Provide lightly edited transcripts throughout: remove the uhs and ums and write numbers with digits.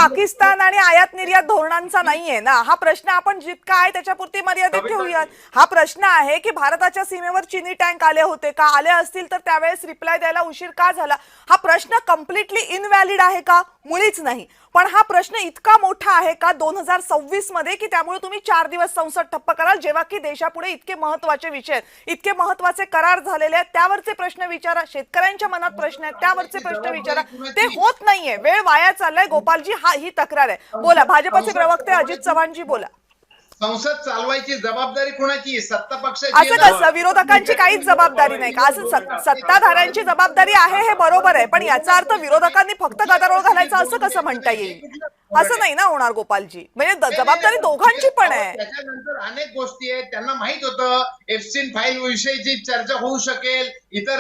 पाकिस्तान आणि आयात निर्यात धोरणांचा नाहीये ना. हा प्रश्न आपण जितका आहे त्याच्यापुरती मर्यादित ठेवूयात. हा प्रश्न आहे की भारताच्या सीमेवर चीनी टँक आले होते का, आले असतील तर त्यावेळेस रिप्लाय द्यायला उशीर का झाला. हा प्रश्न कम्प्लिटली इनव्हॅलिड आहे का? मुळीच नाही. पण हा प्रश्न इतका मोठा आहे का 2026 मध्ये की त्यामुळे तुम्ही 4 दिवस संसद ठप्प कराल, जेव्हा की देशापुढे इतके महत्त्वाचे विषय, इतके महत्त्वाचे करार झालेले आहेत, त्यावरचे प्रश्न विचारा. शेतकऱ्यांच्या मनात प्रश्न आहेत त्यावरचे प्रश्न विचारा. ते होत नाहीये, वेळ वाया चाललाय. गोपालजी, ही तक्रार आहे. बोला, भाजपचे प्रवक्ते अजित चव्हाणजी, बोला. संसद चालवायची जबाबदारी कोणाची? सत्ता पक्षाची. असं कसं? विरोधकांची काहीच जबाबदारी नाही का? असं सत्ताधाऱ्यांची जबाबदारी आहे हे बरोबर आहे, पण याचा अर्थ विरोधकांनी फक्त गदारोळ घालायचा असं कसं म्हणता येईल? असं नाही ना होणार गोपालजी. म्हणजे जबाबदारी दोघांची पण आहे. त्याच्यानंतर अनेक गोष्टी आहेत. त्यांना माहित होतं एफसीन फाईल विषयीची चर्चा होऊ शकेल. इतर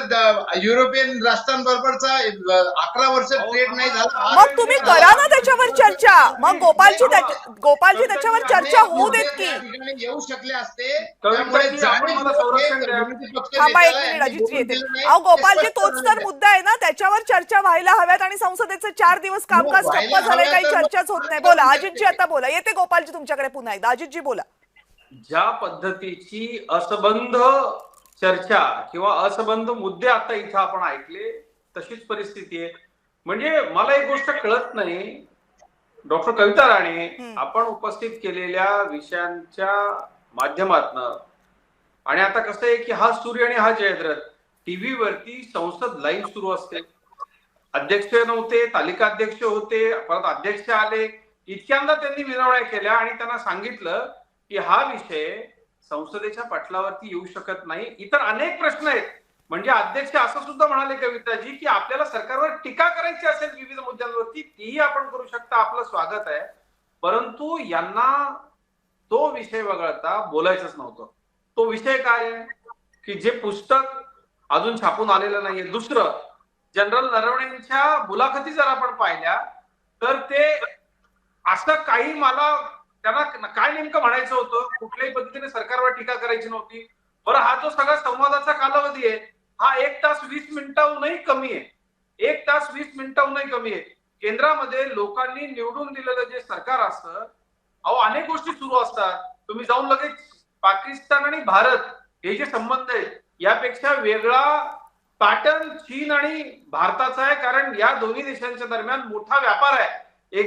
युरोपियन राष्ट्रांबरोबरचा 11 वर्ष ट्रेड नाही झाला. मग तुम्ही करा ना त्याच्यावर चर्चा. मग गोपालजी त्याच्यावर चर्चा होऊ देत की. येऊ शकले असते. थांबा एक मिनिट, अजितजी येते. अहो गोपालजी, तोच तर मुद्दा आहे ना. त्याच्यावर चर्चा व्हायला हव्यात आणि संसदेचे 4 दिवस कामकाज ठप्प झालंय, काही चर्चाच होत नाही. बोला अजितजी, आता बोला. येते गोपालजी तुमच्याकडे पुन्हा एकदा. अजितजी बोला. ज्या पद्धतीची असंबद्ध चर्चा किंवा असंबद्ध मुद्दे आता इथं आपण ऐकले, तशीच परिस्थिती आहे. म्हणजे मला एक गोष्ट कळत नाही, डॉक्टर कविता राणे, आपण उपस्थित केलेल्या विषयांच्या माध्यमातनं, आणि आता कसं आहे की हा सूर्य आणि हा जयद्रथ, टीव्ही वरती संसद लाईव्ह सुरू असते. अध्यक्ष नव्हते, तालिका अध्यक्ष होते, परत अध्यक्ष आले. इतक्यांदा त्यांनी विनवण्या केल्या आणि त्यांना सांगितलं की हा विषय संसदेच्या पटलावरती येऊ शकत नाही. इतर अनेक प्रश्न आहेत. म्हणजे अध्यक्ष असं सुद्धा म्हणाले कविताजी की आपल्याला सरकारवर टीका करायची असेल विविध मुद्द्यांवरती, तीही आपण करू शकता, आपलं स्वागत आहे. परंतु यांना तो विषय वगळता बोलायचंच नव्हतं. तो विषय काय आहे की जे पुस्तक अजून छापून आलेलं नाहीये. दुसरं, जनरल नरवणेंच्या मुलाखती जर आपण पाहिल्या तर ते असं काही, मला त्यांना काय नेमकं म्हणायचं होतं, कुठल्याही पद्धतीने सरकारवर टीका करायची नव्हती. बरं, हा जो सगळा संवादाचा कालावधी आहे हा 1 तास 20 मिनिटांहूनही कमी आहे. 1 तास 20 मिनिटांहूनही कमी आहे. केंद्रामध्ये लोकांनी निवडून दिलेलं जे सरकार असतं, अहो अनेक गोष्टी सुरू असतात. तुम्ही जाऊन लगेच पाकिस्तान आणि भारत हे जे संबंध आहेत यापेक्षा वेगळा पॅटर्न चीन आणि भारताचा आहे, कारण या दोन्ही देशांच्या दरम्यान मोठा व्यापार आहे.